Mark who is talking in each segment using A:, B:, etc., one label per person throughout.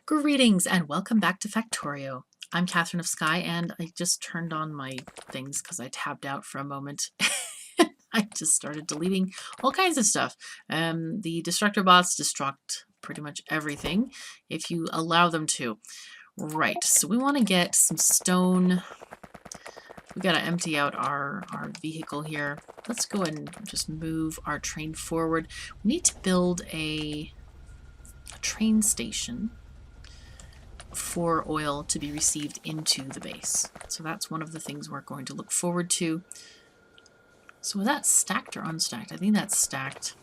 A: Greetings and welcome back to Factorio. I'm KatherineOfSky and I just turned on my things because I tabbed out for a moment. I just started deleting all kinds of stuff. The destructor bots destruct pretty much everything if you allow them to. Right, so we want to get some stone. We got to empty out our vehicle here. Let's go and just move our train forward. We need to build a train station for oil to be received into the base. So that's one of the things we're going to look forward to. So was that stacked or unstacked? I think that's stacked.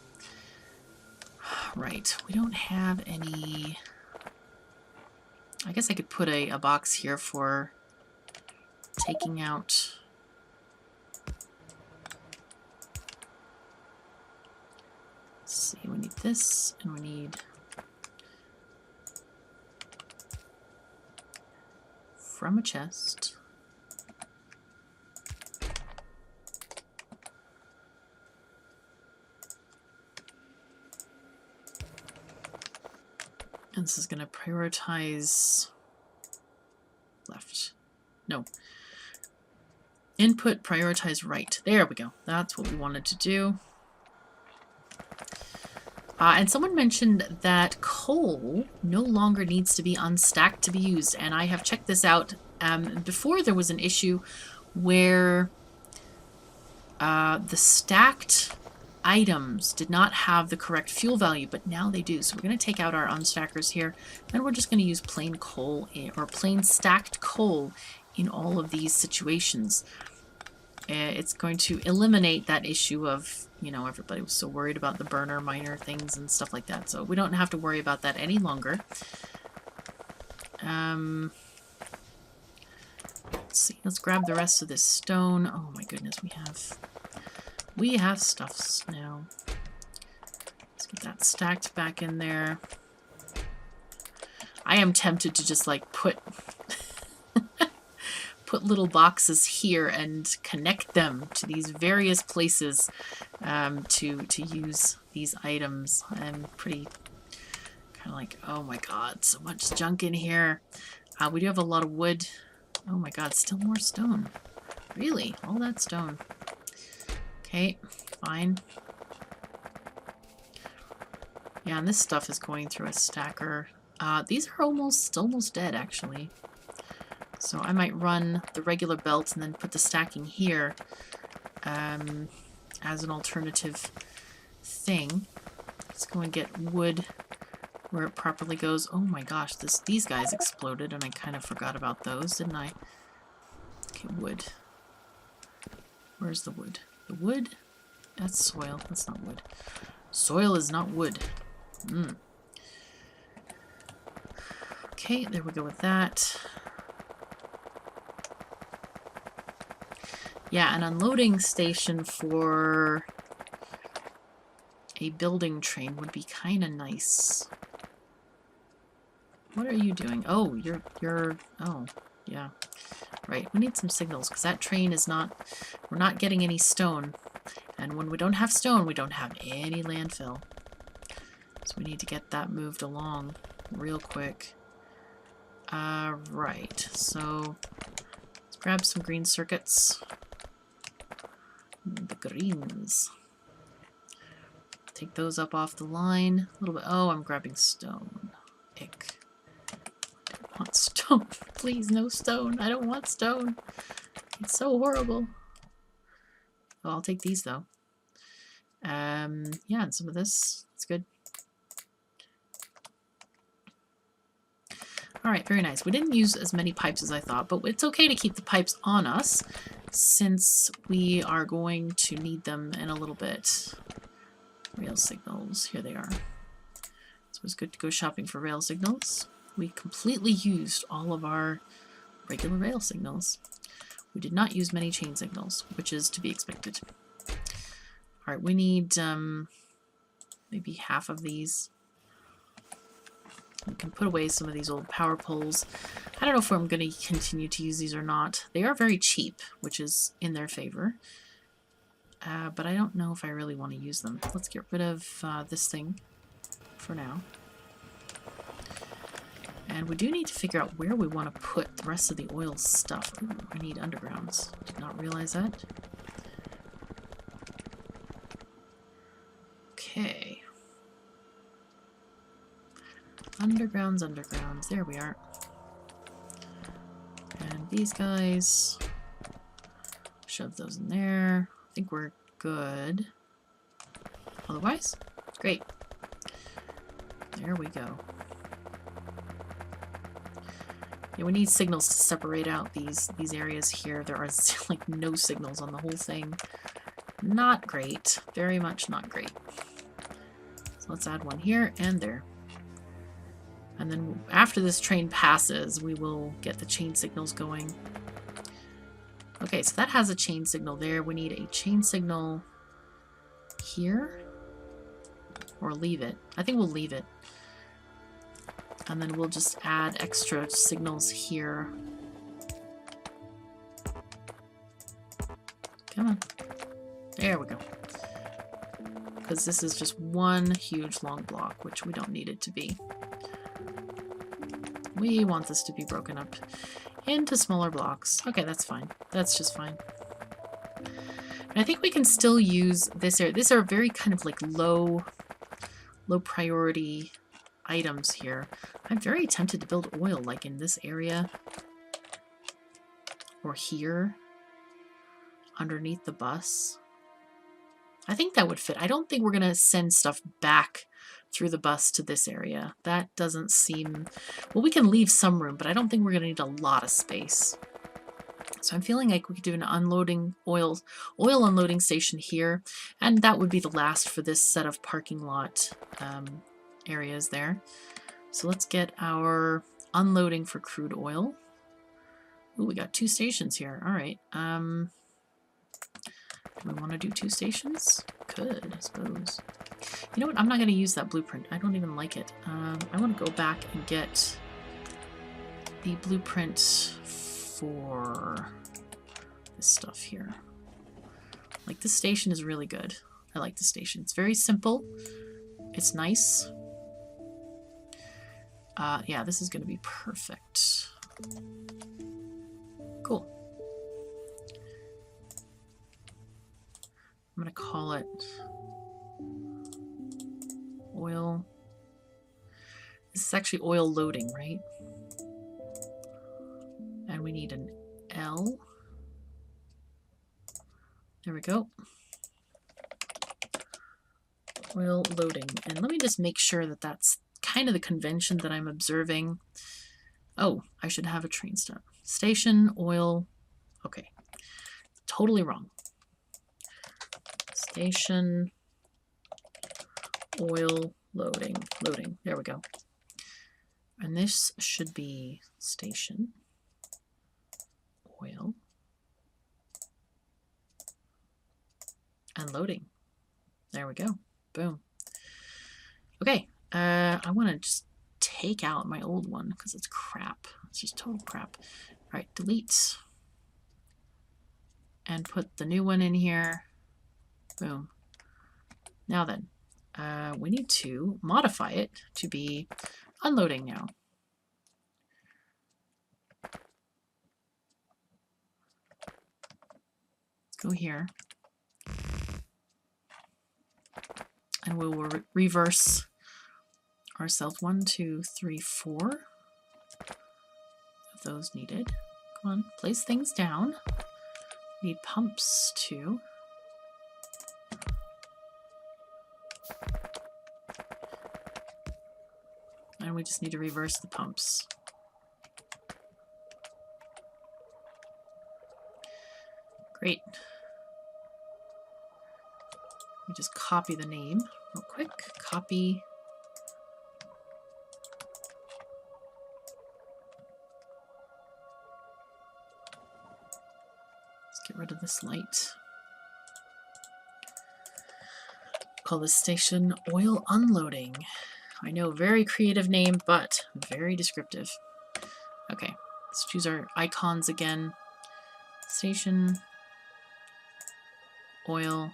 A: Right, we don't have any... I guess I could put a box here for taking out... Let's see, we need this and we need... from a chest. And this is going to prioritize left. No. Input, prioritize right. There we go. That's what we wanted to do. And someone mentioned that coal no longer needs to be unstacked to be used. And I have checked this out. Before there was an issue where the stacked items did not have the correct fuel value, but now they do. So we're going to take out our unstackers here. And we're just going to use plain coal or plain stacked coal in all of these situations. It's going to eliminate that issue of, you know, everybody was so worried about the burner miner things and stuff like that. So we don't have to worry about that any longer. Let's see. Let's grab the rest of this stone. Oh my goodness, we have stuffs now. Let's get that stacked back in there. I am tempted to just like put little boxes here and connect them to these various places to use these items. I'm pretty kind of like, oh my god, so much junk in here. We do have a lot of wood. Oh my god, still more stone. Really? All that stone. Okay, fine. Yeah, and this stuff is going through a stacker. These are almost dead, actually. So I might run the regular belt and then put the stacking here as an alternative thing. Let's go and get wood where it properly goes. Oh my gosh, these guys exploded and I kind of forgot about those, didn't I? Okay, wood. Where's the wood? The wood? That's soil. That's not wood. Soil is not wood. Okay, there we go with that. Yeah, an unloading station for a building train would be kind of nice. What are you doing? Oh, you're, oh, yeah. Right, we need some signals, because that train is not, we're not getting any stone. And when we don't have stone, we don't have any landfill. So we need to get that moved along real quick. Right, so let's grab some green circuits. The greens. Take those up off the line. A little bit. Oh, I'm grabbing stone. Ick. I don't want stone. Please, no stone. I don't want stone. It's so horrible. Oh, I'll take these though. Yeah, and some of this. It's good. Alright, very nice. We didn't use as many pipes as I thought, but it's okay to keep the pipes on us since we are going to need them in a little bit. Rail signals, here they are. So it's good to go shopping for rail signals. We completely used all of our regular rail signals. We did not use many chain signals, which is to be expected. Alright, we need maybe half of these. We can put away some of these old power poles. I don't know if I'm going to continue to use these or not. They are very cheap, which is in their favor. But I don't know if I really want to use them. Let's get rid of this thing for now. And we do need to figure out where we want to put the rest of the oil stuff. Ooh, I need undergrounds. Did not realize that. Okay. Undergrounds, undergrounds. There we are. And these guys, shove those in there. I think we're good. Otherwise, great. There we go. Yeah, we need signals to separate out these areas here. There are like no signals on the whole thing. Not great. Very much not great. So let's add one here and there. And then after this train passes, we will get the chain signals going. Okay, so that has a chain signal there. We need a chain signal here. Or leave it. I think we'll leave it. And then we'll just add extra signals here. Come on. There we go. Because this is just one huge long block, which we don't need it to be. We want this to be broken up into smaller blocks. Okay, that's fine. That's just fine. And I think we can still use this area. These are very kind of like low priority items here. I'm very tempted to build oil like in this area or here underneath the bus. I think that would fit. I don't think we're going to send stuff back through the bus to this area. That doesn't seem... Well, we can leave some room, but I don't think we're going to need a lot of space. So I'm feeling like we could do an unloading oil unloading station here, and that would be the last for this set of parking lot areas there. So let's get our unloading for crude oil. Ooh, we got 2 stations here. All right. Do we want to do 2 stations? Could, I suppose. You know what? I'm not going to use that blueprint. I don't even like it. I want to go back and get the blueprint for this stuff here. Like, this station is really good. I like the station. It's very simple. It's nice. Yeah, this is going to be perfect. Cool. I'm going to call it oil. This is actually oil loading, right? And we need an L. There we go. Oil loading. And let me just make sure that that's kind of the convention that I'm observing. Oh, I should have a train start. Station, oil. Okay. Totally wrong. Station, oil, loading. Loading. There we go. And this should be station, oil, and loading. There we go. Boom. Okay. I want to just take out my old one because it's crap. It's just total crap. All right, delete. And put the new one in here. Boom. Now then, we need to modify it to be unloading now. Let's go here. And we will reverse ourselves 1, 2, 3, 4 of those needed. Come on, place things down. Need pumps too. And we just need to reverse the pumps. Great. We just copy the name real quick. Copy. Let's get rid of this light. Call this station oil unloading. I know, very creative name, but very descriptive. Okay, let's choose our icons again. Station, oil,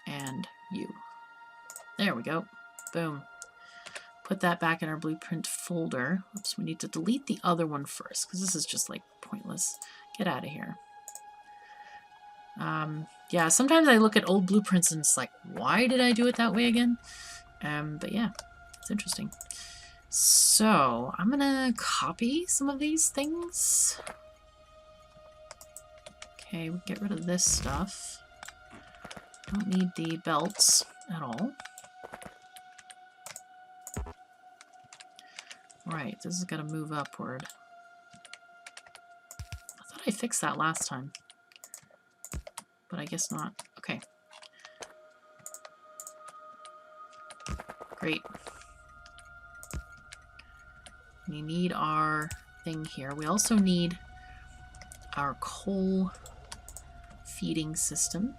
A: and U. There we go. Boom. put that back in our blueprint folder. Oops, we need to delete the other one first because this is just like pointless. Get out of here. Yeah, sometimes I look at old blueprints and it's like, why did I do it that way again? But yeah, it's interesting. So I'm gonna copy some of these things. Okay, we get rid of this stuff. Don't need the belts at all. Right, this is gonna move upward. I thought I fixed that last time, but I guess not. Okay. Great. We need our thing here. We also need our coal feeding system.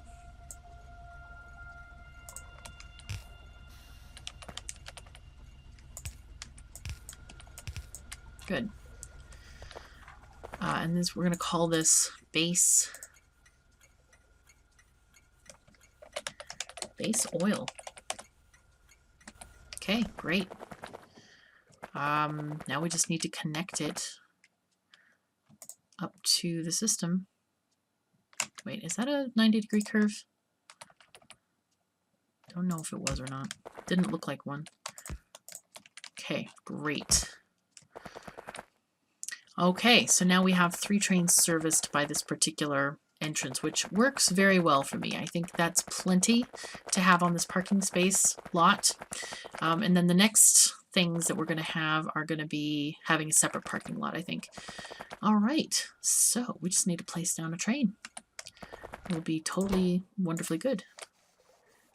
A: Good. And this, we're going to call this base oil. Okay, great. Now we just need to connect it up to the system. Wait, is that a 90-degree curve? Don't know if it was or not. Didn't look like one. Okay, great. Okay, so now we have 3 trains serviced by this particular entrance, which works very well for me. I think that's plenty to have on this parking space lot. And then the next things that we're going to have are going to be having a separate parking lot, I think. All right, so we just need to place down a train. It will be totally wonderfully good.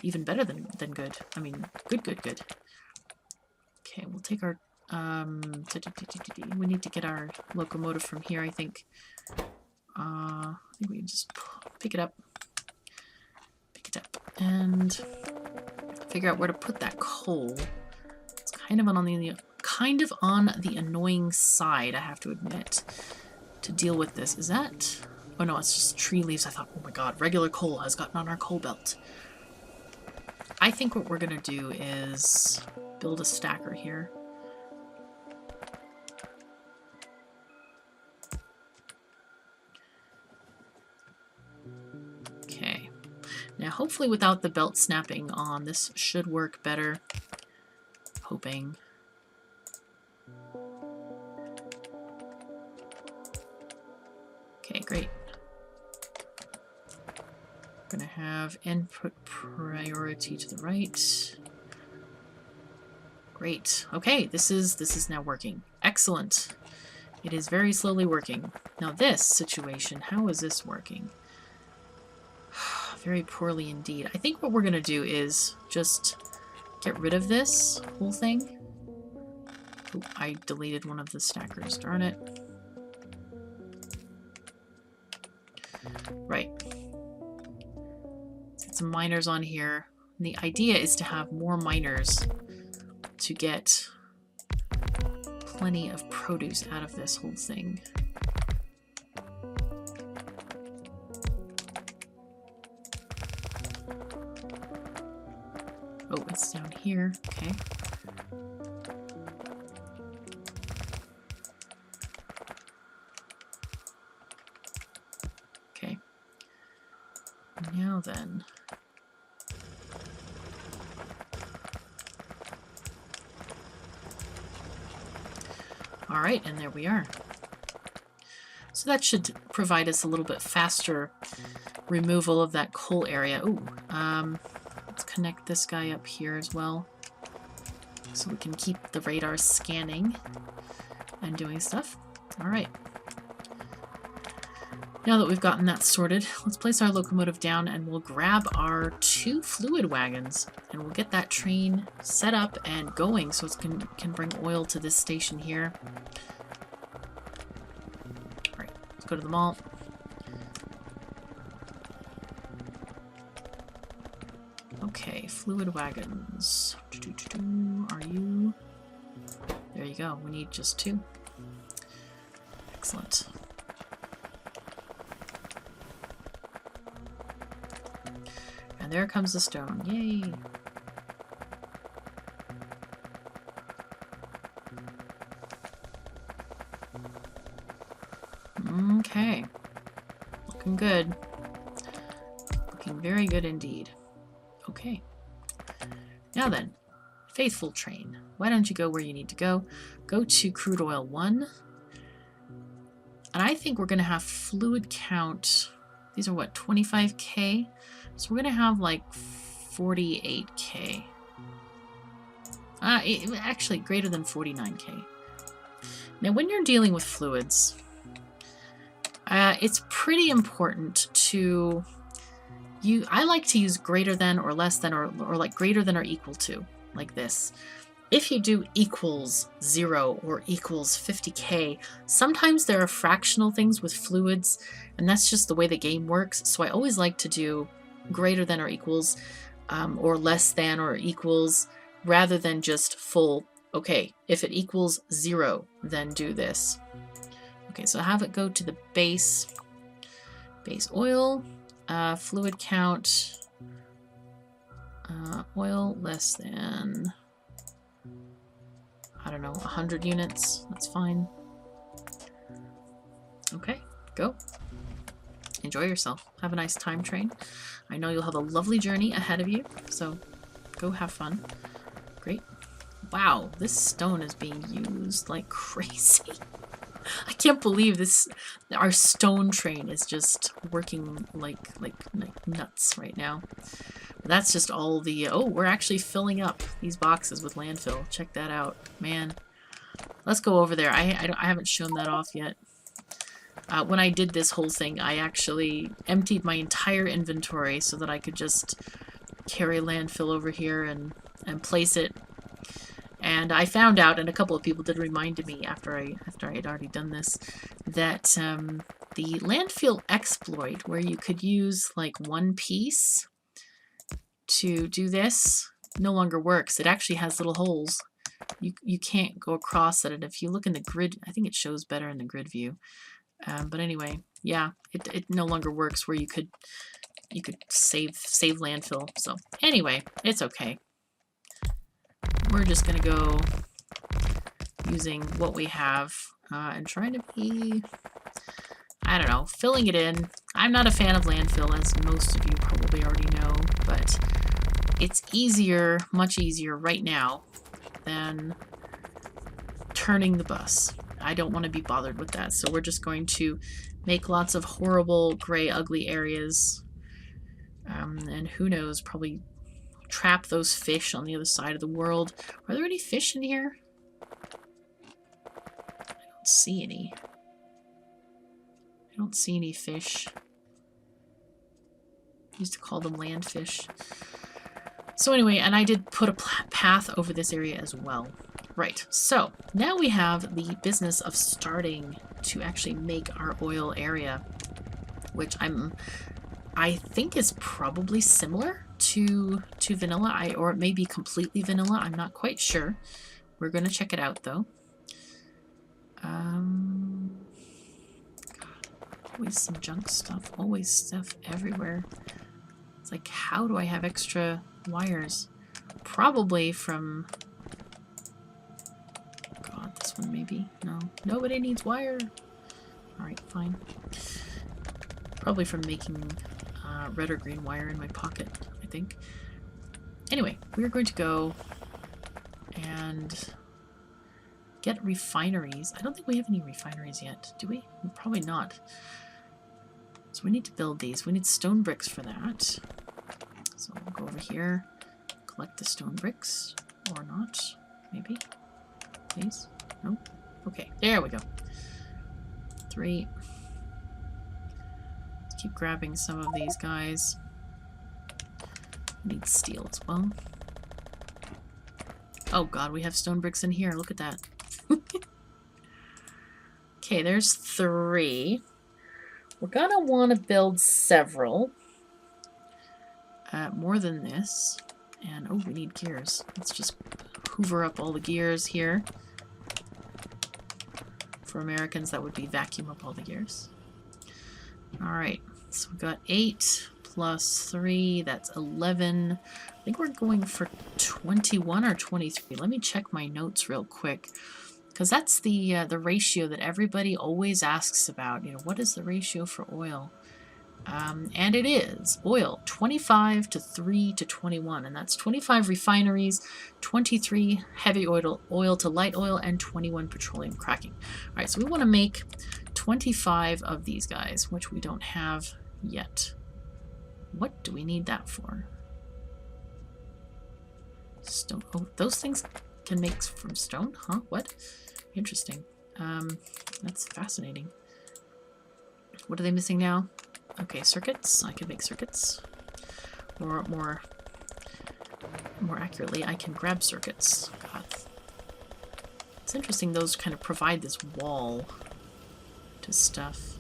A: Even better than good. I mean, good. Okay, we'll take our... we need to get our locomotive from here, I think. I think we can just pick it up, and figure out where to put that coal. It's kind of on the annoying side, I have to admit, to deal with this. Is that... Oh no, it's just tree leaves. I thought, oh my god, regular coal has gotten on our coal belt. I think what we're gonna do is build a stacker here. Okay. Now hopefully without the belt snapping on, this should work better. Hoping. Okay, great. We're going to have input priority to the right. Great. Okay, this is now working. Excellent. It is very slowly working. Now this situation, how is this working? Very poorly indeed. I think what we're going to do is just get rid of this whole thing. Oh, I deleted one of the stackers. Darn it. Right. Let's get some miners on here. And the idea is to have more miners to get plenty of produce out of this whole thing. Oh, it's down here. Okay. Okay. Now then. All right, and there we are. So that should provide us a little bit faster removal of that coal area. Ooh, let's connect this guy up here as well, so we can keep the radar scanning and doing stuff. All right. Now that we've gotten that sorted, let's place our locomotive down and we'll grab our 2 fluid wagons and we'll get that train set up and going so it can bring oil to this station here. All right, let's go to the mall. Okay, fluid wagons. Are you? There you go. We need just 2. Excellent. And there comes the stone. Yay! Okay. Looking good. Looking very good indeed. Okay. Now then, faithful train. Why don't you go where you need to go? Go to crude oil 1. And I think we're going to have fluid count. These are what, 25K? So we're going to have like 48K. Actually, greater than 49K. Now, when you're dealing with fluids, it's pretty important to... I like to use greater than or less than or like greater than or equal to, like this. If you do equals 0 or equals 50K, sometimes there are fractional things with fluids, and that's just the way the game works. So I always like to do greater than or equals, or less than or equals, rather than just full, okay, if it equals 0, then do this. Okay, so have it go to the base oil, fluid count, oil less than, I don't know, 100 units. That's fine. Okay, go. Enjoy yourself. Have a nice time, train. I know you'll have a lovely journey ahead of you, so go have fun. Great. Wow, this stone is being used like crazy. I can't believe this. Our stone train is just working like nuts right now. That's just all the... oh, we're actually filling up these boxes with landfill. Check that out. Man. Let's go over there. I haven't shown that off yet. When I did this whole thing, I actually emptied my entire inventory so that I could just carry landfill over here and place it. And I found out, and a couple of people did remind me after I had already done this, that the landfill exploit, where you could use like one piece to do this, no longer works. It actually has little holes. You can't go across it, and if you look in the grid, I think it shows better in the grid view. But anyway, yeah, it no longer works where you could save landfill. So anyway, it's okay. We're just gonna go using what we have and trying to be, I don't know, filling it in. I'm not a fan of landfill, as most of you probably already know, but it's easier, much easier right now than turning the bus. I don't want to be bothered with that, so we're just going to make lots of horrible, gray, ugly areas, and who knows, probably trap those fish on the other side of the world. Are there any fish in here? I don't see any. I don't see any fish. I used to call them landfish. So anyway, and I did put a path over this area as well. Right, so now we have the business of starting to actually make our oil area, which I think is probably similar to vanilla, or it may be completely vanilla. I'm not quite sure. We're going to check it out though. God, always some junk stuff. Always stuff everywhere. It's like, how do I have extra wires? Probably from... God, this one maybe. No, nobody needs wire. Alright, fine. Probably from making red or green wire in my pocket, I think. Anyway, we're going to go and get refineries. I don't think we have any refineries yet, do we? Probably not. So we need to build these. We need stone bricks for that. So we'll go over here, collect the stone bricks, or not, maybe. Please? No? Okay, there we go. 3. Let's keep grabbing some of these guys. Need steel as well. Oh god, we have stone bricks in here. Look at that. Okay, there's 3. We're gonna want to build several. More than this. And, oh, we need gears. Let's just hoover up all the gears here. For Americans, that would be vacuum up all the gears. Alright, so we've got 8 plus 3, that's 11. I think we're going for 21 or 23. Let me check my notes real quick, Because that's the ratio that everybody always asks about. You know, what is the ratio for oil? And it is oil 25 to 3 to 21, and that's 25 refineries, 23 heavy oil to light oil, and 21 petroleum cracking. All right, so we want to make 25 of these guys, which we don't have yet. What do we need that for? Stone. Oh, those things can make from stone? Huh? What? Interesting. That's fascinating. What are they missing now? Okay, circuits. I can make circuits. Or more accurately, I can grab circuits. God. It's interesting those kind of provide this wall to stuff.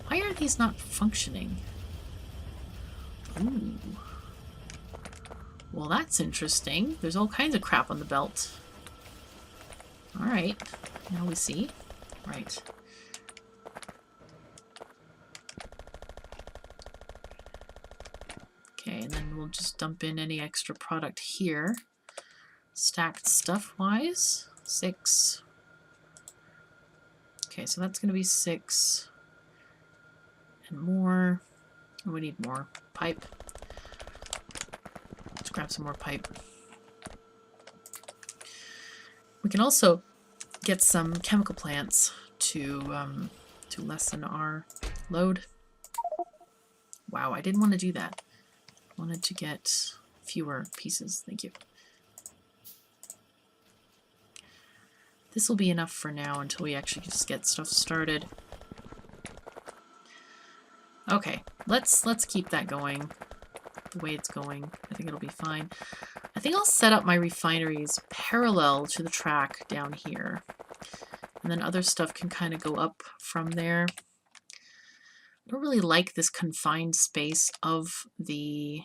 A: Why are these not functioning? Ooh. Well, that's interesting. There's all kinds of crap on the belt. Alright. Now we see. Right. Okay, and then we'll just dump in any extra product here. Stacked stuff-wise, 6. Okay, so that's going to be 6. And more. Oh, we need more pipe. Let's grab some more pipe. We can also get some chemical plants to lessen our load. Wow, I didn't want to do that. I wanted to get fewer pieces. Thank you. This will be enough for now until we actually just get stuff started. Okay, let's keep that going the way it's going. I think it'll be fine. I think I'll set up my refineries parallel to the track down here. And then other stuff can kind of go up from there. I don't really like this confined space of the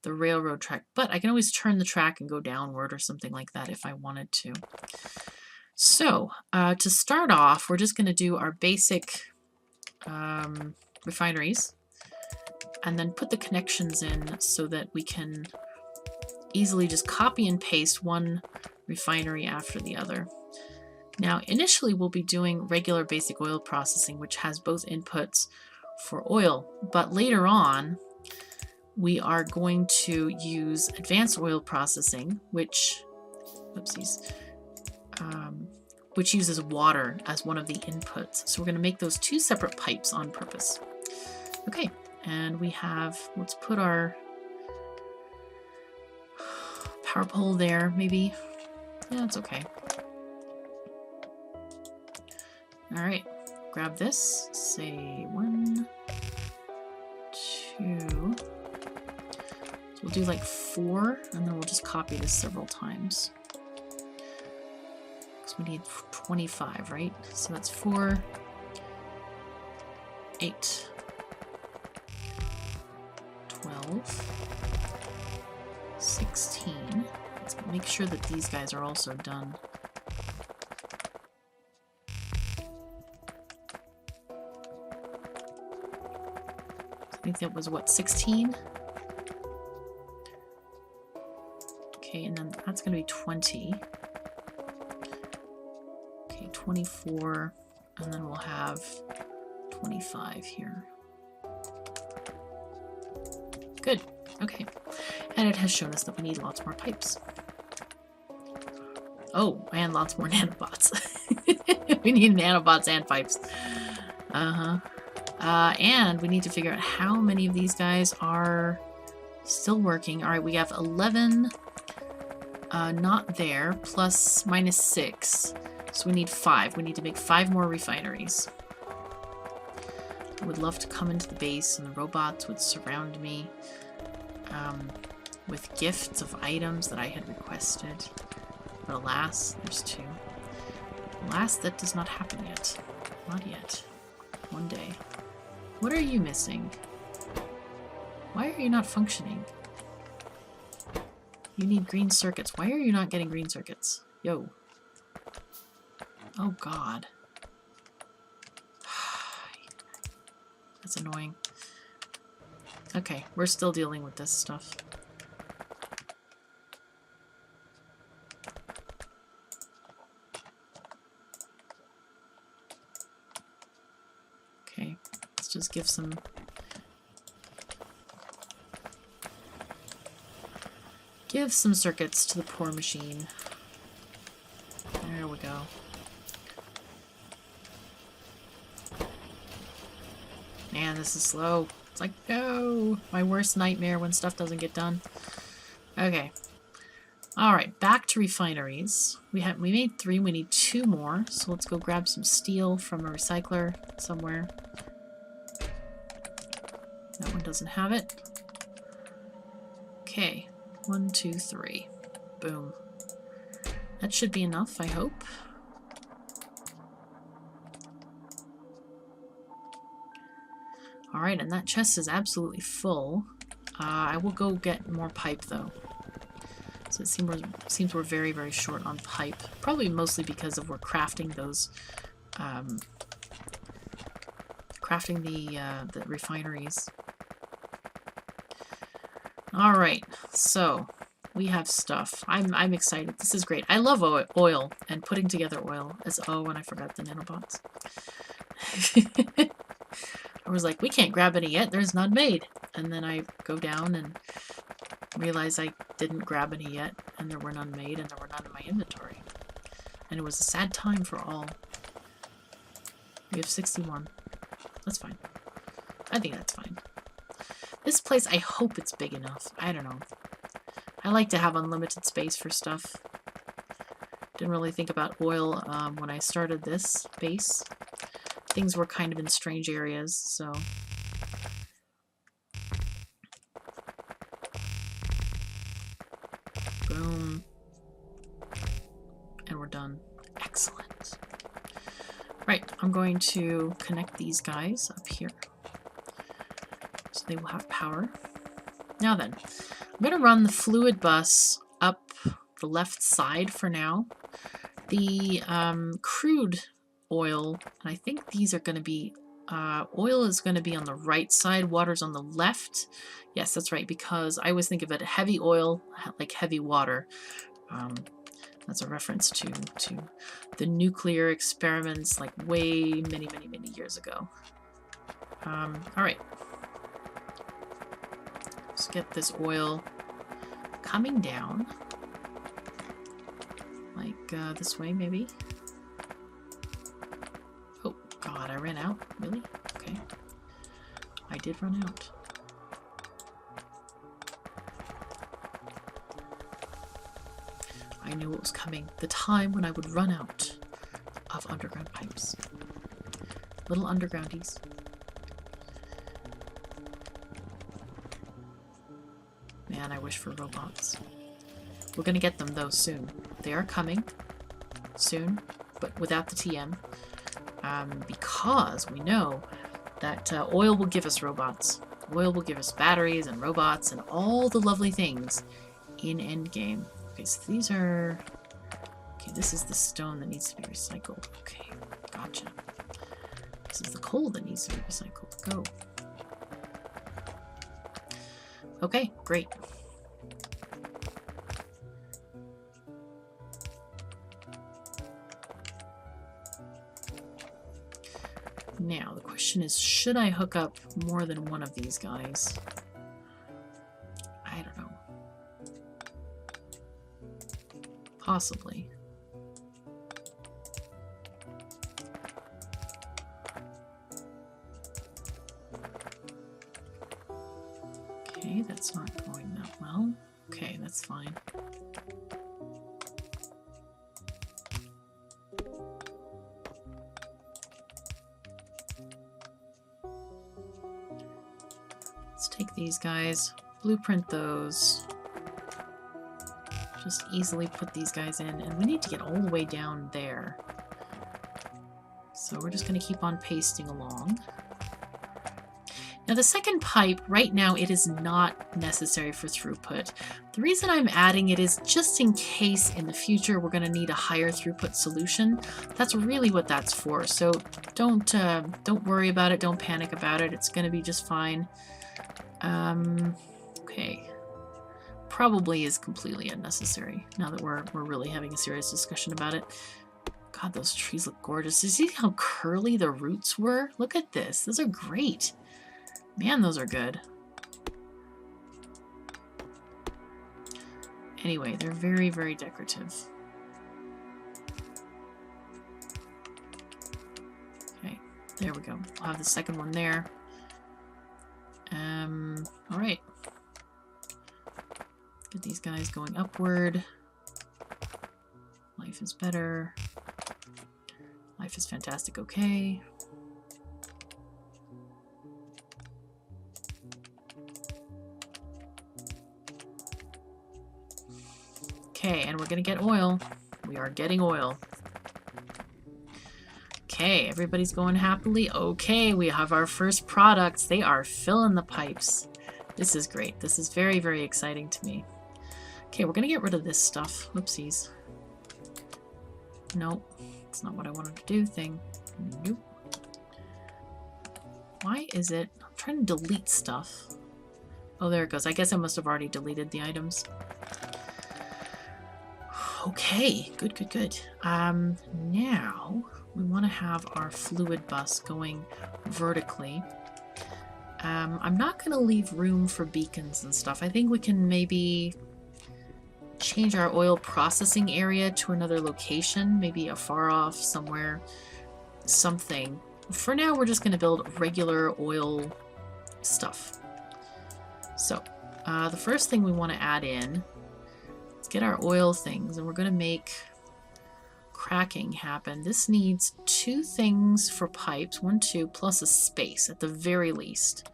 A: railroad track, but I can always turn the track and go downward or something like that if I wanted to. So to start off, we're just going to do our basic refineries and then put the connections in so that we can easily just copy and paste one refinery after the other. Now, initially we'll be doing regular basic oil processing, which has both inputs for oil, but later on we are going to use advanced oil processing, which, oopsies, which uses water as one of the inputs. So we're going to make those 2 separate pipes on purpose. Okay, and we have, let's put our power pole there, maybe. Yeah, that's okay. All right, grab this, say 1, 2. So we'll do like 4, and then we'll just copy this several times. Because we need 25, right? So that's 4, 8, 12, 16. Let's make sure that these guys are also done. I think that was, what, 16? Okay, and then that's going to be 20. Okay, 24, and then we'll have 25 here. Good, okay. And it has shown us that we need lots more pipes. Oh, and lots more nanobots. We need nanobots and pipes. And we need to figure out how many of these guys are still working. All right, we have 11 not there, plus minus 6. So we need 5. We need to make 5 more refineries. I would love to come into the base and the robots would surround me with gifts of items that I had requested. But alas, there's 2. Alas, that does not happen yet. Not yet. One day. What are you missing? Why are you not functioning? You need green circuits. Why are you not getting green circuits? Yo. Oh god. That's annoying. Okay, we're still dealing with this stuff. just give some... Give some circuits to the poor machine. There we go. Man, this is slow. It's like, no! My worst nightmare when stuff doesn't get done. Okay. Alright, back to refineries. We made 3, we need 2 more. So let's go grab some steel from a recycler somewhere. That one doesn't have it. Okay. 1, 2, 3. Boom. That should be enough, I hope. Alright, and that chest is absolutely full. I will go get more pipe, though. So it seems we're very, very short on pipe. Probably mostly because of we're crafting those... crafting the refineries. Alright, so... we have stuff. I'm excited. This is great. I love oil and putting together oil. And I forgot the nanobots. I was like, we can't grab any yet. There's none made. And then I go down and realize I didn't grab any yet, and there were none made, and there were none in my inventory. And it was a sad time for all. We have 61. That's fine. I think that's fine. This place, I hope it's big enough. I don't know. I like to have unlimited space for stuff. Didn't really think about oil when I started this base. Things were kind of in strange areas, so... Boom. And we're done. Excellent. Right, I'm going to connect these guys up here. So they will have power. Now then, I'm going to run the fluid bus up the left side for now. The crude oil, and I think these are going to be, oil is going to be on the right side, water's on the left. Yes, that's right, because I always think of it heavy oil, like heavy water. That's a reference to the nuclear experiments, like way many years ago. Alright. Let's get this oil coming down. Like this way, maybe. Oh, God, I ran out. Really? Okay. I did run out. I knew it was coming. The time when I would run out of underground pipes. Little undergroundies. Man, I wish for robots. We're gonna get them, though, soon. They are coming soon, but without the TM. Because we know that oil will give us robots. Oil will give us batteries and robots and all the lovely things in Endgame. Okay, so these are... Okay, this is the stone that needs to be recycled. Okay, gotcha. This is the coal that needs to be recycled. Go. Okay, great. Now, the question is, should I hook up more than one of these guys? I don't know. Possibly. Okay, that's not going that well. Okay, that's fine. Let's take these guys, blueprint those. Just easily put these guys in, and we need to get all the way down there. So we're just going to keep on pasting along. Now the second pipe, right now it is not necessary for throughput. The reason I'm adding it is just in case in the future we're going to need a higher throughput solution. That's really what that's for. So don't worry about it. Don't panic about it. It's going to be just fine. Okay. Probably is completely unnecessary now that we're really having a serious discussion about it. God, those trees look gorgeous. You see how curly the roots were? Look at this. Those are great. Man, those are good. Anyway, they're very, very decorative. Okay, there we go. I'll have the second one there. All right. Get these guys going upward. Life is better. Life is fantastic. Okay. Okay, and we're gonna get oil. We are getting oil. Okay, everybody's going happily. Okay, we have our first products. They are filling the pipes. This is great. This is very, very exciting to me. Okay, we're gonna get rid of this stuff. Whoopsies. Nope, it's not what I wanted to do thing. Nope. Why is it? I'm trying to delete stuff. Oh, there it goes. I guess I must have already deleted the items. Okay, good, good, good. Now we want to have our fluid bus going vertically. I'm not going to leave room for beacons and stuff. I think we can maybe change our oil processing area to another location, maybe afar off somewhere, something. For now, we're just going to build regular oil stuff. So, the first thing we want to add in, let's get our oil things, and we're going to make cracking happen. This needs 2 things for pipes, 1, 2, plus a space at the very least.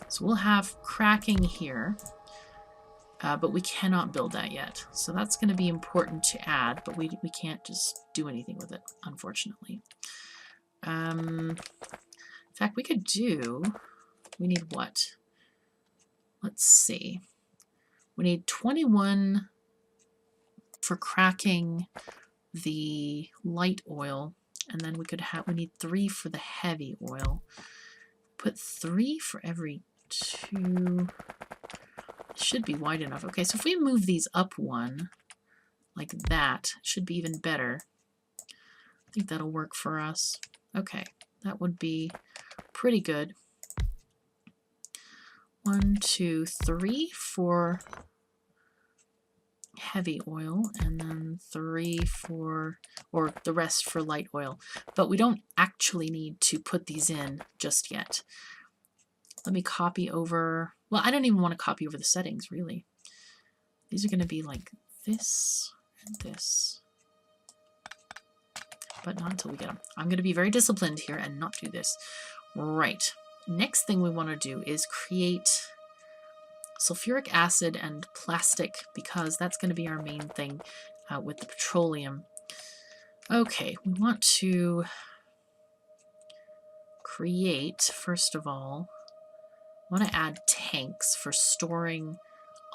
A: So we'll have cracking here, but we cannot build that yet. So that's going to be important to add, but we can't just do anything with it, unfortunately. In fact, we could do, we need what? Let's see. We need 21 for cracking the light oil, and then we could have, we need 3 for the heavy oil. Put 3 for every 2. Should be wide enough. Okay, so if we move these up 1, like that, should be even better. I think that'll work for us. Okay, that would be pretty good. 1, 2, 3 for heavy oil, and then 3 for, or the rest for light oil. But we don't actually need to put these in just yet. Let me copy over, well, I don't even want to copy over the settings, really. These are going to be like this and this. But not until we get them. I'm going to be very disciplined here and not do this. Right. Next thing we want to do is create sulfuric acid and plastic, because that's going to be our main thing with the petroleum. Okay, we want to create, first of all, I want to add tanks for storing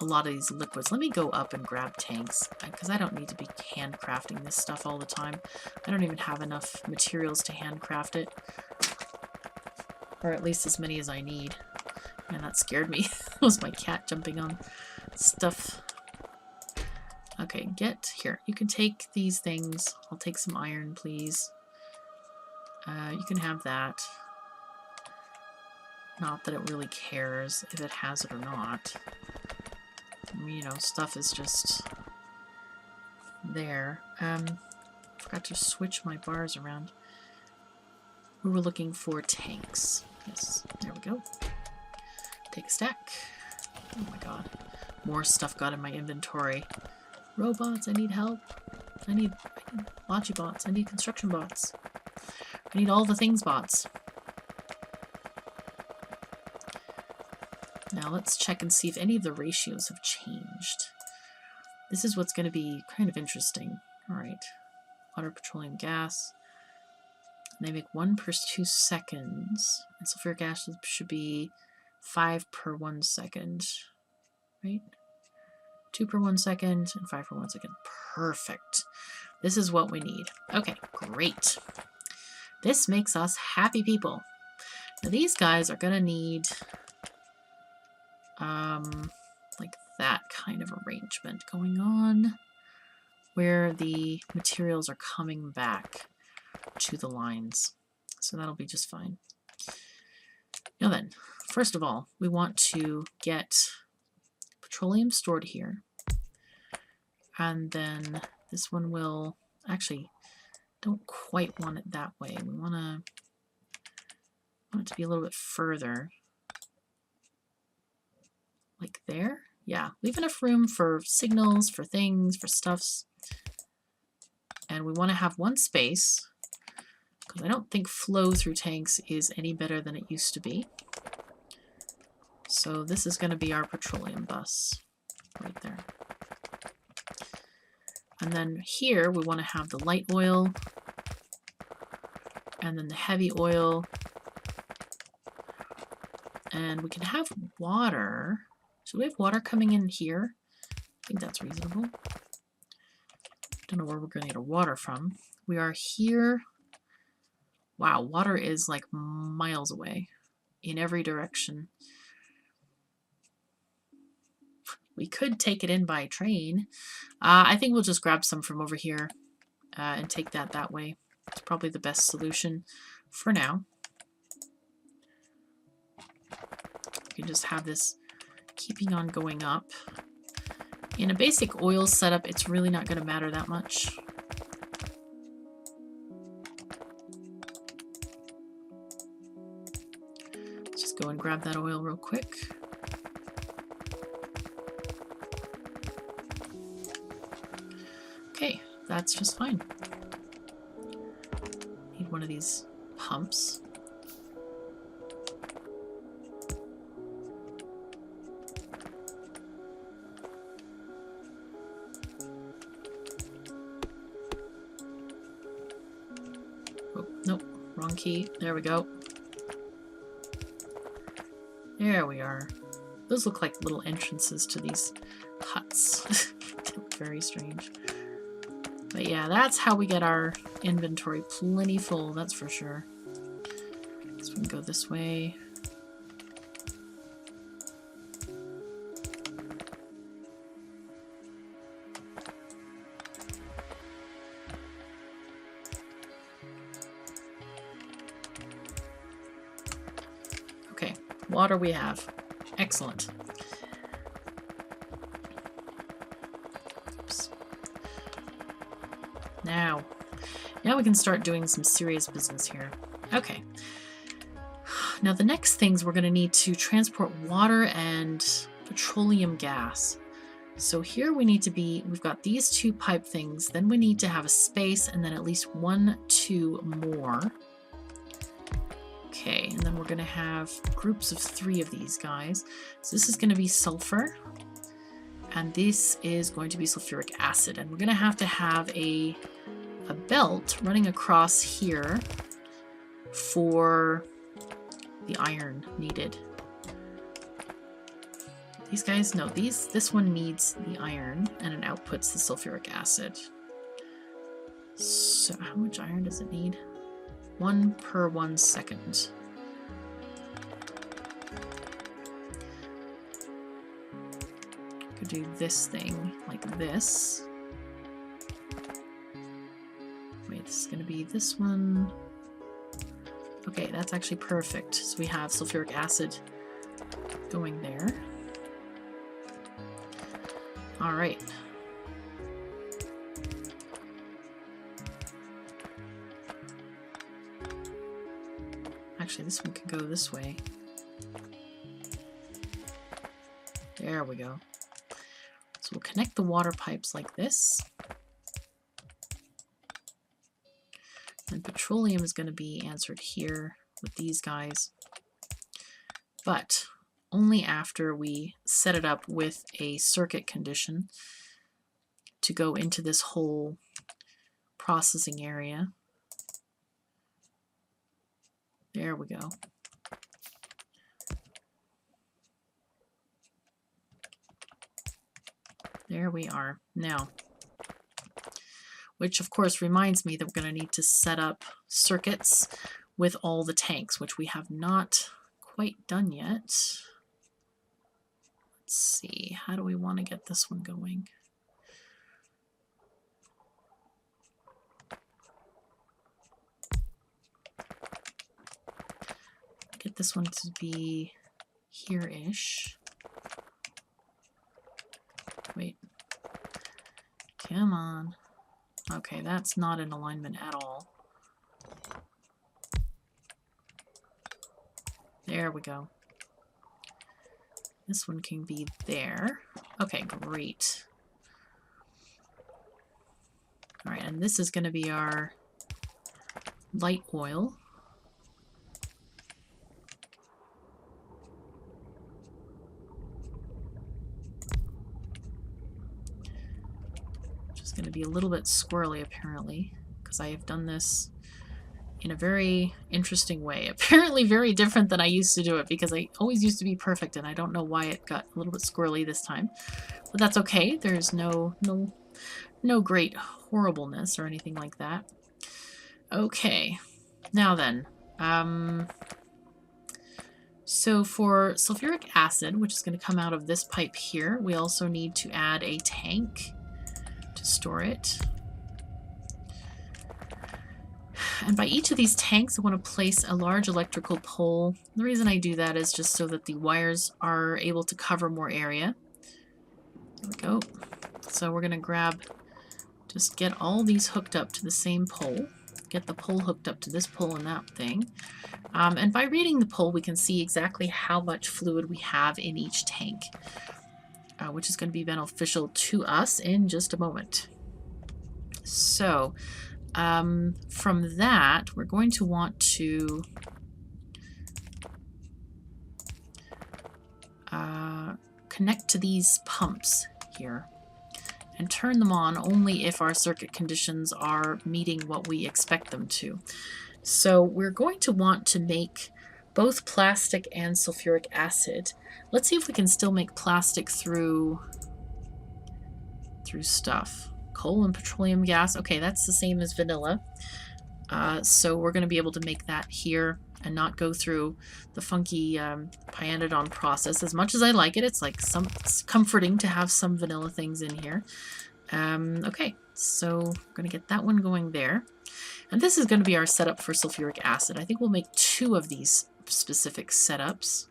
A: a lot of these liquids. Let me go up and grab tanks, because I don't need to be handcrafting this stuff all the time. I don't even have enough materials to handcraft it, or at least as many as I need. Man, that scared me. That was my cat jumping on stuff. Okay, get here. You can take these things. I'll take some iron, please. You can have that. Not that it really cares if it has it or not. I mean, you know, stuff is just there. Forgot to switch my bars around. We were looking for tanks. Yes, there we go. Take a stack. Oh my god. More stuff got in my inventory. Robots, I need help. I need Logibots. I need construction bots. I need all the things bots. Now let's check and see if any of the ratios have changed. This is what's going to be kind of interesting. Alright. Water, petroleum, gas. And they make 1 per 2 seconds. And sulfuric acid should be 5 per 1 second. Right? 2 per 1 second and 5 per 1 second. Perfect. This is what we need. Okay, great. This makes us happy people. Now these guys are going to need like that kind of arrangement going on. where the materials are coming back to the lines. So that'll be just fine. Now then, first of all, we want to get petroleum stored here. And then this one will, actually, don't quite want it that way. We want it to be a little bit further. Like there. Yeah, leave enough room for signals, for things, for stuffs. And we want to have one space, because I don't think flow through tanks is any better than it used to be. So this is going to be our petroleum bus right there. And then here we want to have the light oil, and then the heavy oil. And we can have water. Should we have water coming in here? I think that's reasonable. Don't know where we're going to get our water from. We are here. Wow, water is like miles away in every direction. We could take it in by train. I think we'll just grab some from over here and take that way. It's probably the best solution for now. You can just have this keeping on going up. In a basic oil setup, it's really not going to matter that much. Let's just go and grab that oil real quick. Okay, that's just fine. Need one of these pumps. Oh, nope, wrong key. There we go. There we are. Those look like little entrances to these huts. They look very strange. But yeah, that's how we get our inventory plenty full, that's for sure. So we can go this way. Okay, water we have. Excellent. Now we can start doing some serious business here. Okay. Now the next things we're going to need to transport water and petroleum gas. So here we need to be, we've got these two pipe things, then we need to have a space and then at least 1, 2 more. Okay, and then we're going to have groups of 3 of these guys. So this is going to be sulfur. And this is going to be sulfuric acid. And we're going to have a belt running across here for the iron needed. These guys, no, this one needs the iron and it outputs the sulfuric acid. So how much iron does it need? 1 per 1 second. I could do this thing like this. Wait, this is going to be this one. Okay, that's actually perfect. So we have sulfuric acid going there. All right. Actually, this one can go this way. There we go. So we'll connect the water pipes like this. And petroleum is going to be answered here with these guys. But only after we set it up with a circuit condition to go into this whole processing area. There we go. There we are. Now, which of course reminds me that we're going to need to set up circuits with all the tanks, which we have not quite done yet. Let's see, how do we want to get this one going? get this one to be here-ish. Wait. Come on. Okay, that's not in alignment at all. There we go. This one can be there. Okay, great. Alright, and this is going to be our light oil. Which is going to be a little bit squirrely, apparently, because I have done this in a very interesting way. Apparently very different than I used to do it, because I always used to be perfect, and I don't know why it got a little bit squirrely this time. But that's okay. There's no great horribleness or anything like that. Okay, now then, so for sulfuric acid, which is going to come out of this pipe here, we also need to add a tank to store it. And by each of these tanks, I want to place a large electrical pole. The reason I do that is just so that the wires are able to cover more area. There we go. So we're going to just get all these hooked up to the same pole. Get the pole hooked up to this pole and that thing. And by reading the pole, we can see exactly how much fluid we have in each tank, which is going to be beneficial to us in just a moment. So, from that, we're going to want to connect to these pumps here and turn them on only if our circuit conditions are meeting what we expect them to. So we're going to want to make both plastic and sulfuric acid. Let's see if we can still make plastic through stuff. Coal and petroleum gas. Okay, that's the same as vanilla. So we're going to be able to make that here and not go through the funky Pyanodon process. As much as I like it, it's comforting to have some vanilla things in here. Okay, so we're going to get that one going there. And this is going to be our setup for sulfuric acid. I think we'll make 2 of these specific setups.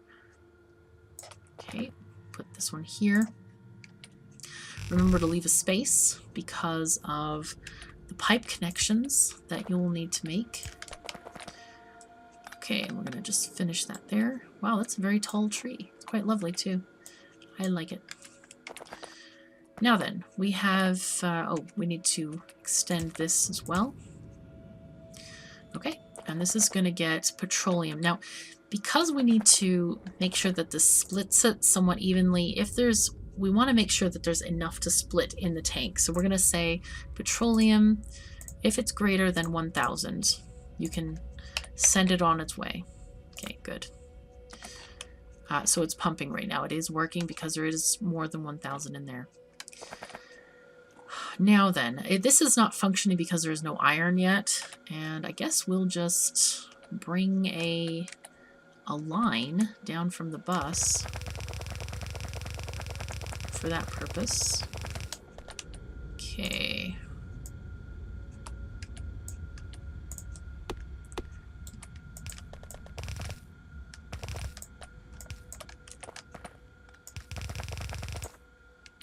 A: Okay, put this one here. Remember to leave a space because of the pipe connections that you'll need to make. Okay, and we're going to just finish that there. Wow, that's a very tall tree. It's quite lovely too. I like it. Now then, we have, we need to extend this as well. Okay, and this is going to get petroleum. Now, because we need to make sure that this splits it somewhat evenly, we want to make sure that there's enough to split in the tank. So we're going to say petroleum, if it's greater than 1,000, you can send it on its way. Okay, good. So it's pumping right now. It is working because there is more than 1,000 in there. Now then, this is not functioning because there is no iron yet, and I guess we'll just bring a line down from the bus for that purpose. Okay.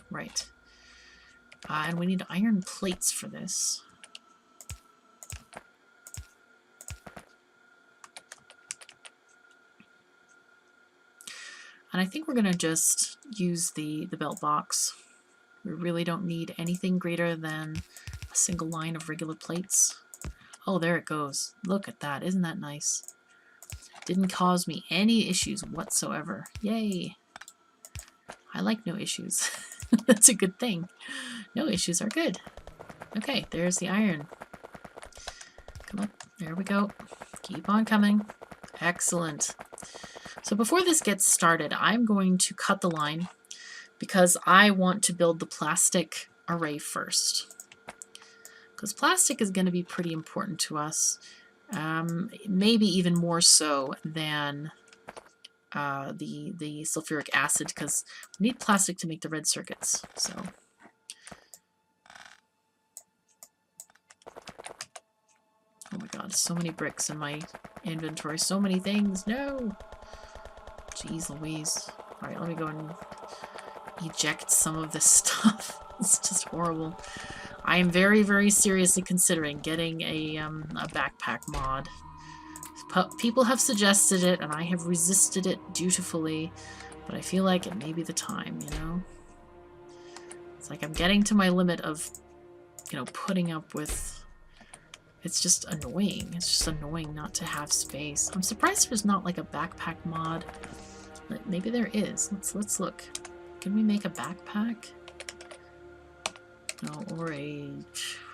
A: Right. And we need iron plates for this. And I think we're going to just use the belt box. We really don't need anything greater than a single line of regular plates. Oh, there it goes. Look at that. Isn't that nice? Didn't cause me any issues whatsoever. Yay. I like no issues. That's a good thing. No issues are good. Okay, there's the iron. Come on. There we go. Keep on coming. Excellent. So before this gets started, I'm going to cut the line because I want to build the plastic array first. Because plastic is going to be pretty important to us. Maybe even more so than the sulfuric acid, because we need plastic to make the red circuits. So oh my god, so many bricks in my inventory, so many things. No! Jeez Louise. Alright, let me go and eject some of this stuff. It's just horrible. I am very, very seriously considering getting a backpack mod. People have suggested it, and I have resisted it dutifully, but I feel like it may be the time, you know? It's like I'm getting to my limit of, you know, putting up with... It's just annoying. It's just annoying not to have space. I'm surprised there's not like a backpack mod. But maybe there is. Let's look. Can we make a backpack? No, or a...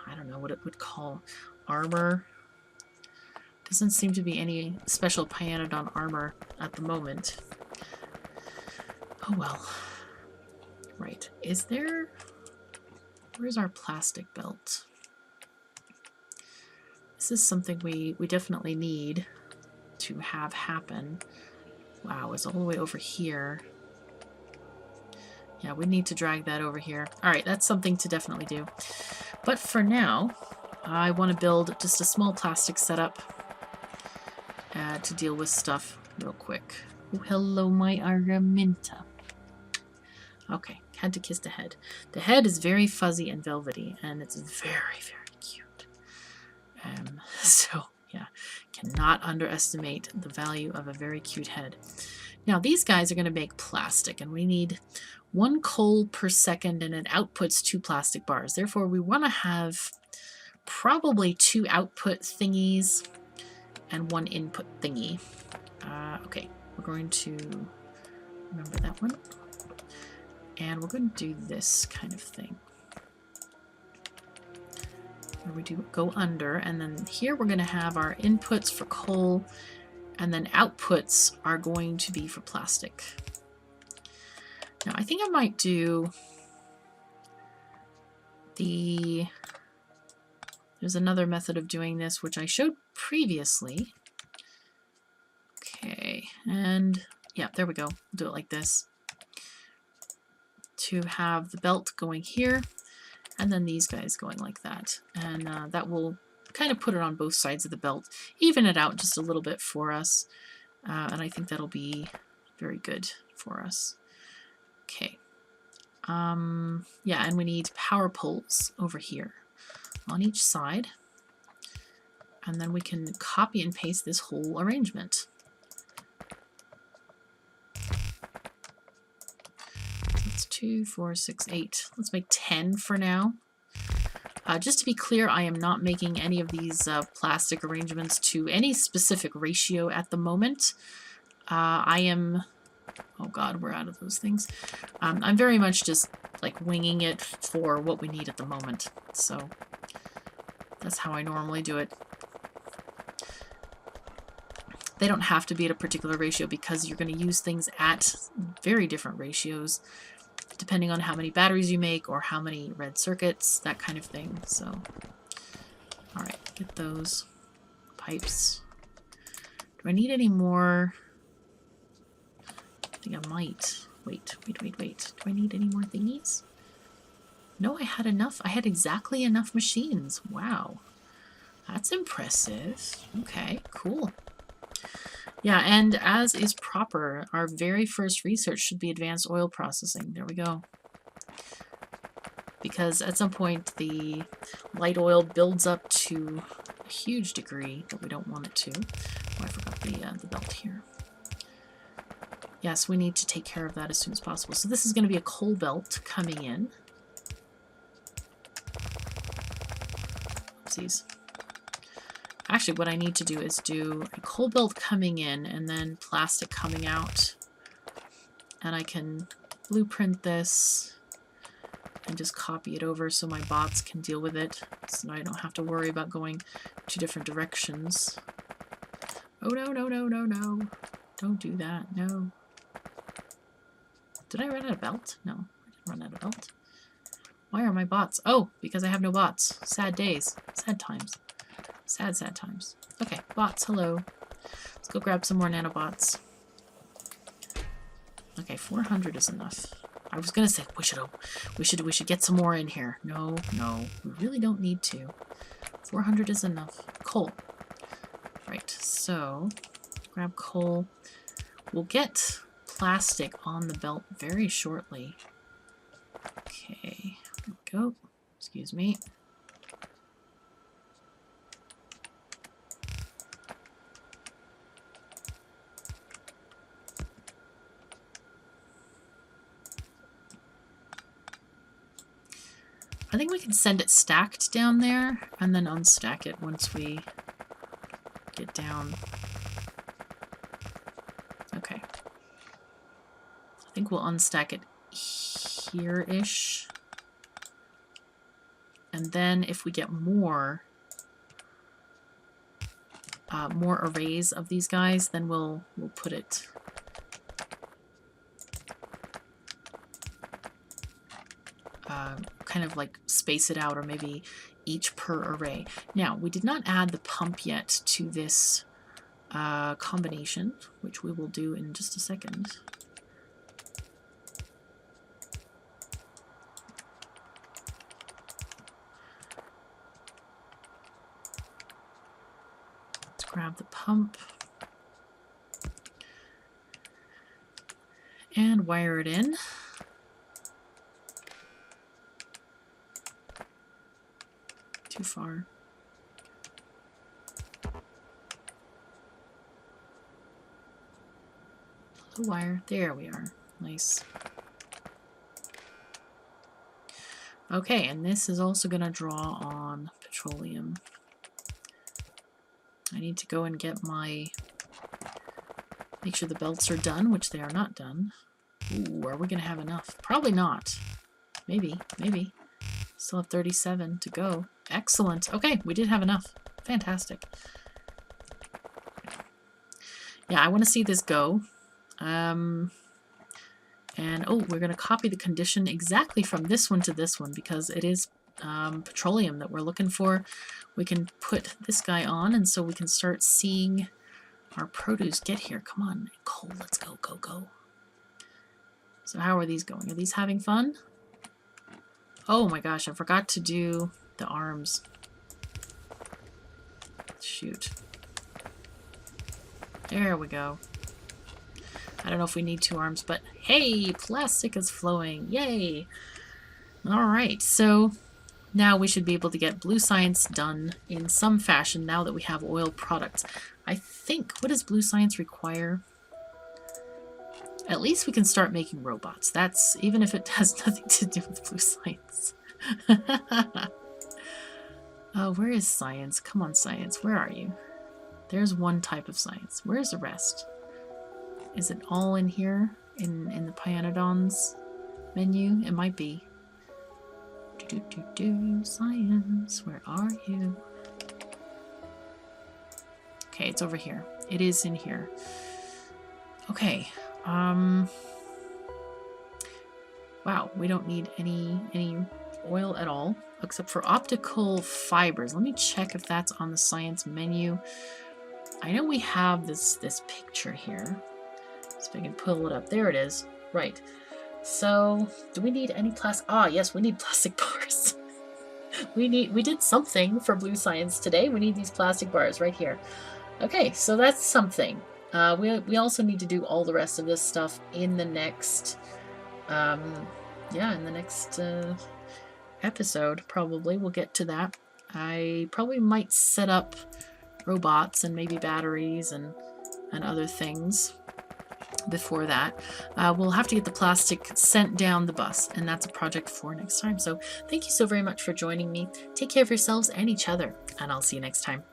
A: I don't know what it would call. Armor. Doesn't seem to be any special Pyanodon armor at the moment. Oh well. Right. Is there... Where's our plastic belt? This is something we definitely need to have happen. Wow, it's all the way over here. Yeah, we need to drag that over here. Alright, that's something to definitely do. But for now, I want to build just a small plastic setup to deal with stuff real quick. Oh, hello, my Araminta. Okay, had to kiss the head. The head is very fuzzy and velvety, and it's very, very cute. So, yeah, cannot underestimate the value of a very cute head. Now, these guys are going to make plastic, and we need 1 coal per second, and it outputs 2 plastic bars. Therefore, we want to have probably 2 output thingies and 1 input thingy. Okay, we're going to remember that one. And we're going to do this kind of thing. Where we do go under, and then here we're going to have our inputs for coal, and then outputs are going to be for plastic. Now, I think I might do the... There's another method of doing this, which I showed previously. Okay, and yeah, there we go. We'll do it like this. To have the belt going here, and then these guys going like that. And that will kind of put it on both sides of the belt, even it out just a little bit for us. And I think that'll be very good for us. Okay. Yeah, and we need power poles over here on each side. And then we can copy and paste this whole arrangement. That's 2, 4, 6, 8. Let's make 10 for now. Just to be clear, I am not making any of these plastic arrangements to any specific ratio at the moment. I am... Oh god, we're out of those things. I'm very much just like winging it for what we need at the moment. So that's how I normally do it. They don't have to be at a particular ratio because you're going to use things at very different ratios depending on how many batteries you make or how many red circuits, that kind of thing. So, alright, get those pipes. Do I need any more? I think I might. Wait. Do I need any more thingies? No, I had enough. I had exactly enough machines. Wow. That's impressive. Okay, cool. Yeah, and as is proper, our very first research should be advanced oil processing. There we go. Because at some point the light oil builds up to a huge degree, but we don't want it to. Oh, I forgot the belt here. Yes, we need to take care of that as soon as possible. So this is going to be a coal belt coming in. Oopsies. Actually, what I need to do is do a coal belt coming in and then plastic coming out. And I can blueprint this and just copy it over so my bots can deal with it. So I don't have to worry about going 2 different directions. Oh no, no, no, no, no. Don't do that, no. Did I run out of belt? No, I didn't run out of belt. Why are my bots? Oh, because I have no bots. Sad days. Sad times. Sad, sad times. Okay, bots, hello. Let's go grab some more nanobots. Okay, 400 is enough. I was gonna say we should get some more in here. No, we really don't need to. 400 is enough. Coal. Right, so grab coal. We'll get plastic on the belt very shortly. Okay, there we go. Excuse me. I think we can send it stacked down there and then unstack it once we get down. Okay. I think we'll unstack it here-ish. And then if we get more arrays of these guys, then we'll put it kind of like space it out, or maybe each per array. Now, we did not add the pump yet to this combination, which we will do in just a second. Let's grab the pump and wire it in. Too far. The wire. There we are. Nice. Okay, and this is also going to draw on petroleum. I need to go and get my... make sure the belts are done, which they are not done. Ooh, are we going to have enough? Probably not. Maybe. Maybe. Still have 37 to go. Excellent. Okay, we did have enough. Fantastic. Yeah, I want to see this go. And, oh, we're going to copy the condition exactly from this one to this one because it is petroleum that we're looking for. We can put this guy on, and so we can start seeing our produce get here. Come on, coal, let's go, go, go. So how are these going? Are these having fun? Oh my gosh, I forgot to do the arms. Shoot. There we go. I don't know if we need 2 arms, but hey, plastic is flowing. Yay! Alright, so now we should be able to get blue science done in some fashion now that we have oil products. I think, what does blue science require? At least we can start making robots. That's, even if it has nothing to do with blue science. Oh, where is science? Come on, science. Where are you? There's one type of science. Where's the rest? Is it all in here? In the Pyanodons menu? It might be. Science, where are you? Okay, it's over here. It is in here. Okay. Wow, we don't need any oil at all, except for optical fibers. Let me check if that's on the science menu. I know we have this picture here. So if I can pull it up. There it is. Right. So, do we need any plastic? Ah, yes, we need plastic bars. we did something for blue science today. We need these plastic bars right here. Okay, so that's something. We also need to do all the rest of this stuff in the next, episode, probably. We'll get to that. I probably might set up robots and maybe batteries and other things before that. We'll have to get the plastic sent down the bus, and that's a project for next time. So thank you so very much for joining me. Take care of yourselves and each other, and I'll see you next time.